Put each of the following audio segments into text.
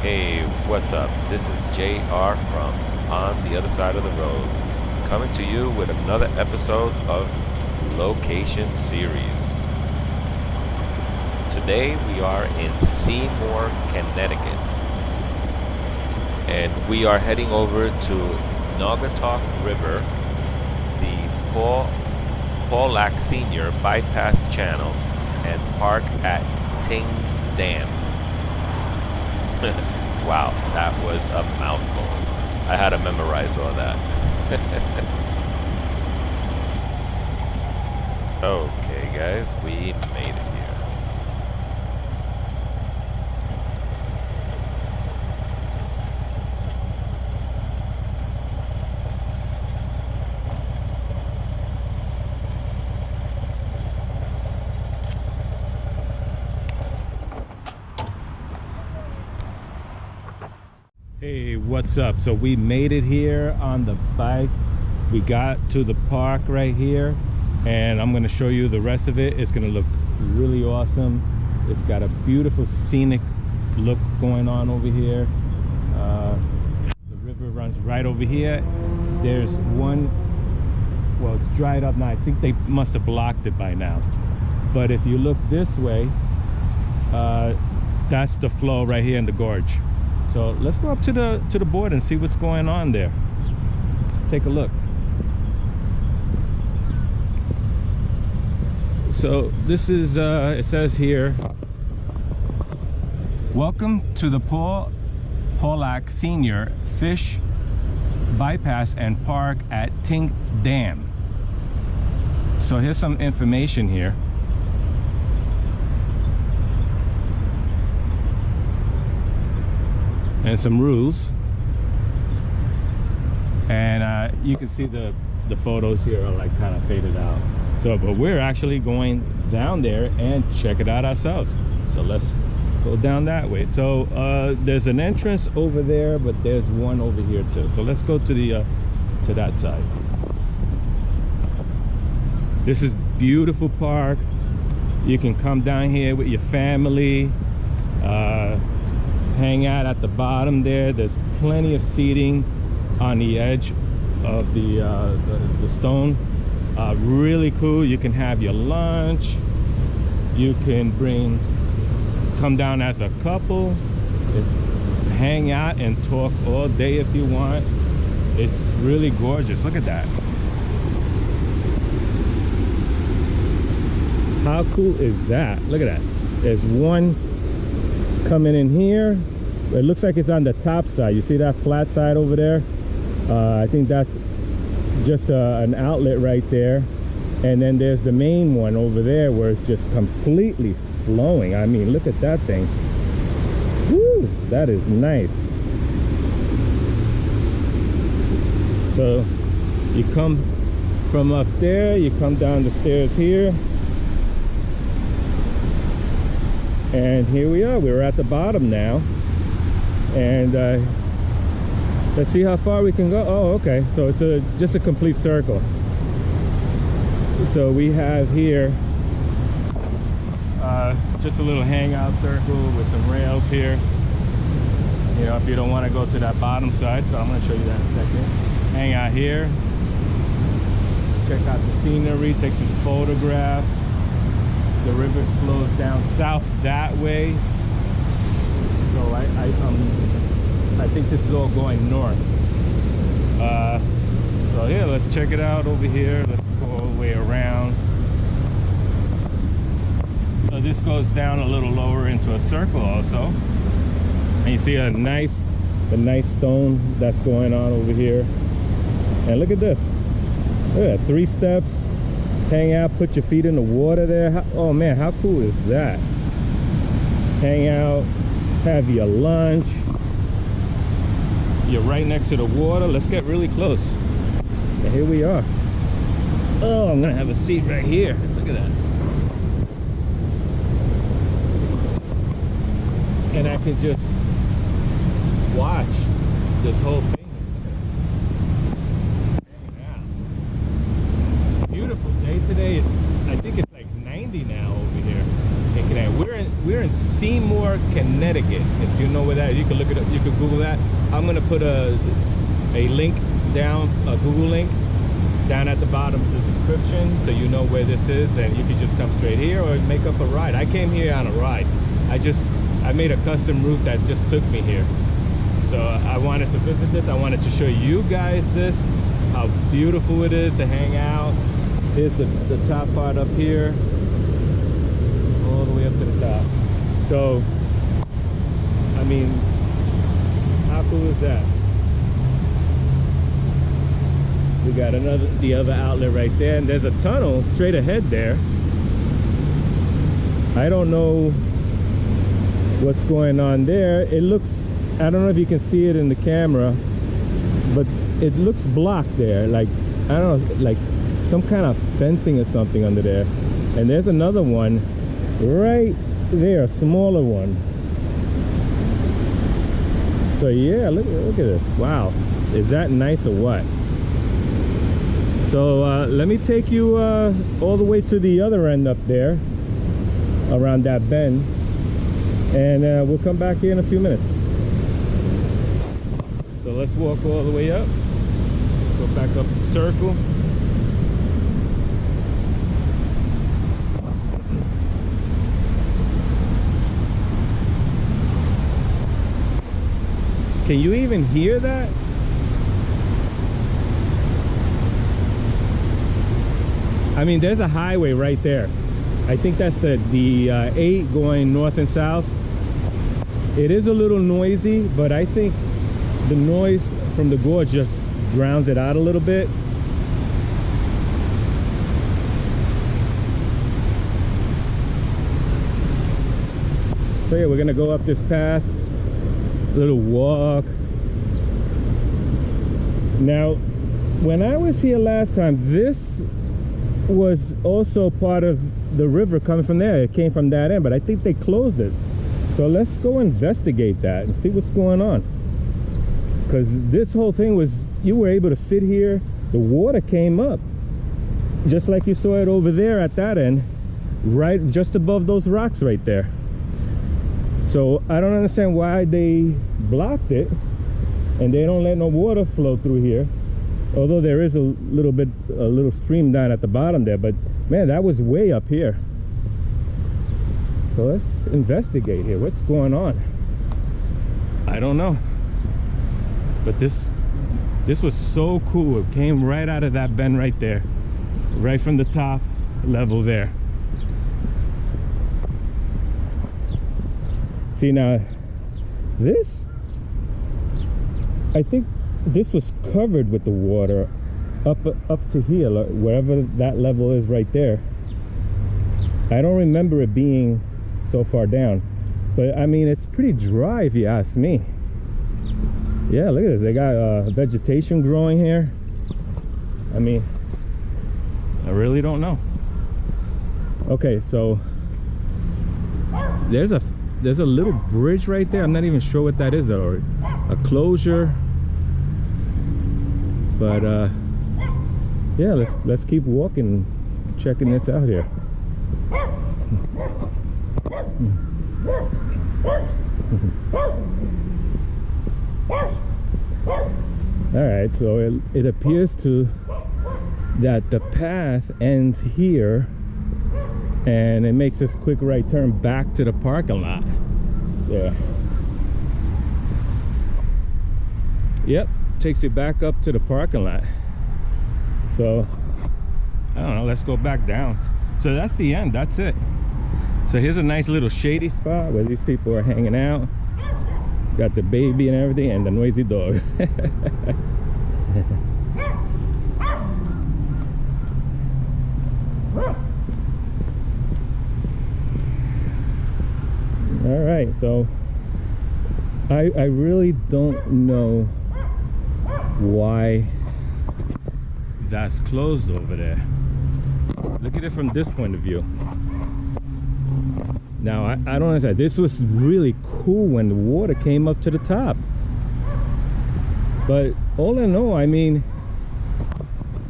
Hey, what's up? This is JR from On the Other Side of the Road, coming to you with another episode of Location Series. Today we are in Seymour, Connecticut, and we are heading over to Naugatuck River, the Pawlak Senior Bypass Channel, and park at Tingue Dam. Wow, that was a mouthful. I had to memorize all that. Okay, guys, we made it here. Hey, what's up? So we made it here on the bike. We got to the park right here, and I'm going to show you the rest of it. It's going to look really awesome. It's got a beautiful scenic look going on over here. The river runs right over here. There's one, well, it's dried up now. I think they must have blocked it by now. But if you look this way, that's the flow right here in the gorge. So let's go up to the board and see what's going on there. Let's take a look. So this is, it says here, welcome to the Pawlak Senior Fish Bypass and Park at Tingue Dam. So here's some information here. And some rules, and you can see the photos here are like kind of faded out. So but we're actually going down there and check it out ourselves. So let's go down that way. So there's an entrance over there, but there's one over here too. So let's go to the to that side. This is beautiful park. You can come down here with your family, hang out at the bottom there. There's plenty of seating on the edge of the stone. Really cool. You can have your lunch. You can come down as a couple, hang out and talk all day if you want. It's really gorgeous. Look at that. How cool is that? Look at that. There's one coming in here. It looks like it's on the top side. You see that flat side over there? I think that's just an outlet right there. And then there's the main one over there where it's just completely flowing. I mean, look at that thing. Woo, that is nice. So you come from up there, you come down the stairs here, and here we are. We're at the bottom now, and let's see how far we can go. Oh, okay, so it's just a complete circle. So we have here just a little hangout circle with some rails here, you know, if you don't want to go to that bottom side. So I'm going to show you that in a second. Hang out here, check out the scenery, take some photographs. The river flows down south that way, so I think this is all going north. So yeah, let's check it out over here. Let's go all the way around. So this goes down a little lower into a circle also, and you see a nice stone that's going on over here. And look at this. Look at that, 3 steps. Hang out, put your feet in the water there. Oh man, how cool is that? Hang out, have your lunch. You're right next to the water. Let's get really close. And here we are. Oh, I'm gonna have a seat right here. Look at that. And I can just watch this whole thing. Beautiful day today. I think it's like 90 now over here in Connecticut. And we're in Seymour, Connecticut. If you know where that is, you can look it up. You can Google that. I'm gonna put a link down, a Google link down at the bottom of the description, so you know where this is, and you can just come straight here or make up a ride. I came here on a ride. I made a custom route that just took me here. So I wanted to visit this. I wanted to show you guys this, how beautiful it is to hang out. Here's the top part up here, all the way up to the top. So, I mean, how cool is that? We got the other outlet right there, and there's a tunnel straight ahead there. I don't know what's going on there. It looks, I don't know if you can see it in the camera, but it looks blocked there, like, I don't know, like some kind of fencing or something under there. And there's another one right there, a smaller one. So yeah, look at this. Wow, is that nice or what? So let me take you all the way to the other end up there, around that bend, and we'll come back here in a few minutes. So let's walk all the way up, go back up the circle. Can you even hear that? I mean, there's a highway right there. I think that's the 8 going north and south. It is a little noisy, but I think the noise from the gorge just drowns it out a little bit. So yeah, we're gonna go up this path, a little walk. Now, when I was here last time, this was also part of the river coming from there. It came from that end, but I think they closed it. So let's go investigate that and see what's going on. Because this whole thing was, you were able to sit here, the water came up, just like you saw it over there at that end, right just above those rocks right there. So I don't understand why they blocked it and they don't let no water flow through here. Although there is a little stream down at the bottom there, but man, that was way up here. So let's investigate here. What's going on? I don't know. But this was so cool. It came right out of that bend right there, right from the top level there. See now, this, I think this was covered with the water up to here, wherever that level is right there. I don't remember it being so far down, but I mean, it's pretty dry if you ask me. Yeah, look at this. They got vegetation growing here. I mean, I really don't know. Okay, so there's a little bridge right there. I'm not even sure what that is, or a closure. But yeah, let's keep walking, checking this out here. All right, so it appears that the path ends here, and it makes this quick right turn back to the parking lot. Yeah. Yep, takes you back up to the parking lot. So I don't know, let's go back down. So that's the end, that's it. So here's a nice little shady spot where these people are hanging out. Got the baby and everything, and the noisy dog. All right, so I really don't know why that's closed over there. Look at it from this point of view. Now I don't understand. This was really cool when the water came up to the top, but all in all, I mean,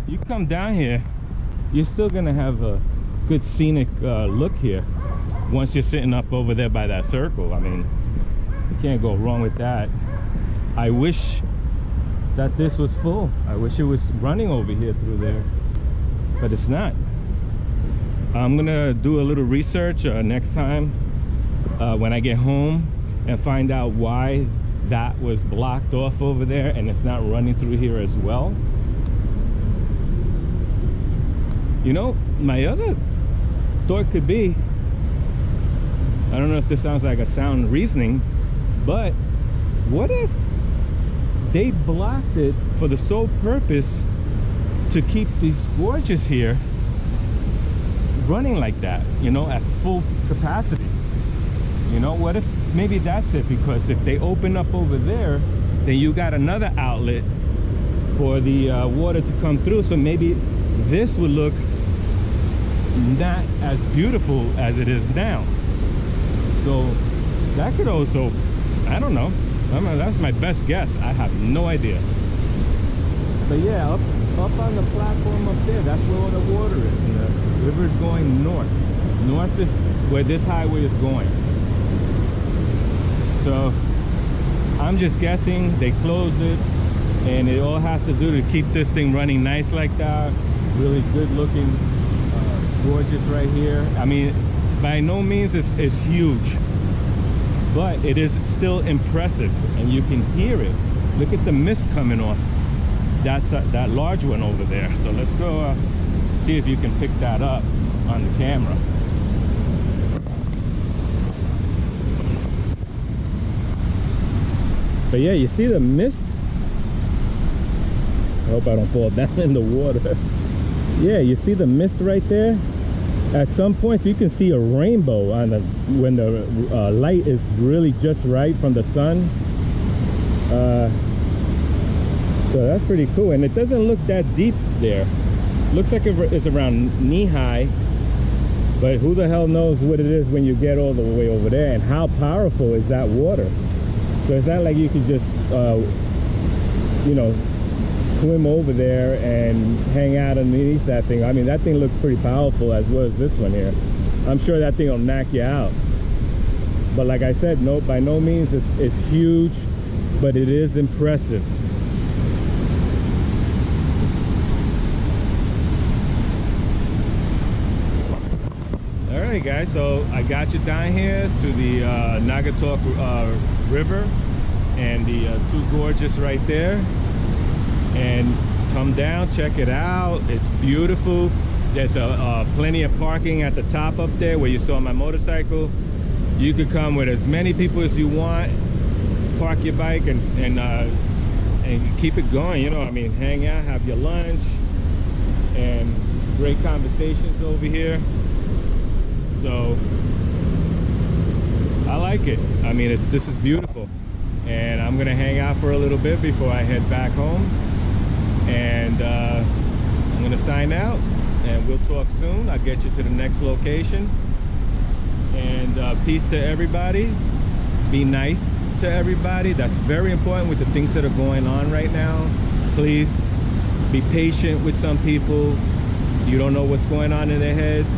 you come down here, you're still gonna have a good scenic look here. once you're sitting up over there by that circle, I mean, you can't go wrong with that. I wish that this was full. I wish it was running over here through there, but it's not. I'm gonna do a little research next time when I get home and find out why that was blocked off over there and it's not running through here as well. You know, my other thought could be, I don't know if this sounds like a sound reasoning, but what if they blocked it for the sole purpose to keep these gorges here running like that, you know, at full capacity? You know, what if maybe that's it? Because if they open up over there, then you got another outlet for the water to come through. So maybe this would look not as beautiful as it is now. So that could also, I don't know. I mean, that's my best guess. I have no idea. But yeah, up on the platform up there, that's where all the water is. And the river is going north. North is where this highway is going. So I'm just guessing they closed it, and it all has to do to keep this thing running nice like that. Really good looking, gorgeous right here. I mean, by no means it's huge, but it is still impressive, and you can hear it. Look at the mist coming off. That's that large one over there. So let's go see if you can pick that up on the camera. But yeah, you see the mist? I hope I don't fall down in the water. Yeah, you see the mist right there? At some points you can see a rainbow on the when the light is really just right from the sun. So that's pretty cool, and it doesn't look that deep there. Looks like it's around knee high, but who the hell knows what it is when you get all the way over there, and how powerful is that water. So it's not like you could just you know, swim over there and hang out underneath that thing. I mean, that thing looks pretty powerful, as well as this one here. I'm sure that thing will knock you out. But like I said, no, by no means it's huge, but it is impressive. Alright guys, so I got you down here to the Naugatuck River and the two gorges right there. And come down, check it out. It's beautiful. There's plenty of parking at the top up there where you saw my motorcycle. You could come with as many people as you want, park your bike and keep it going. You know, I mean, hang out, have your lunch, and great conversations over here. So I like it. I mean, this is beautiful, and I'm gonna hang out for a little bit before I head back home. And I'm gonna sign out, and we'll talk soon. I'll get you to the next location. And peace to everybody. Be nice to everybody. That's very important with the things that are going on right now. Please be patient with some people. You don't know what's going on in their heads,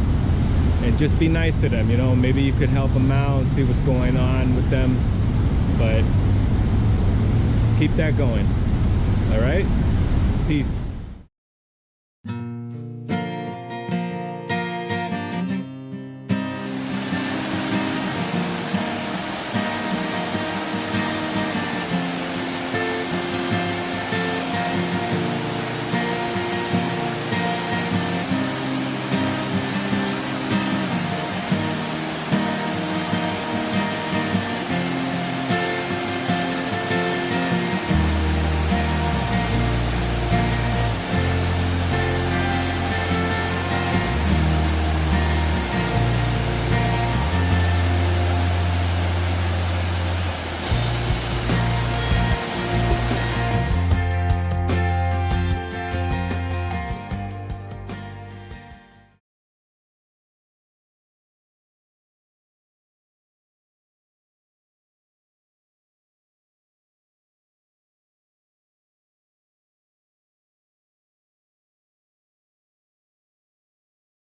and just be nice to them. You know, maybe you could help them out and see what's going on with them, but keep that going. All right, peace.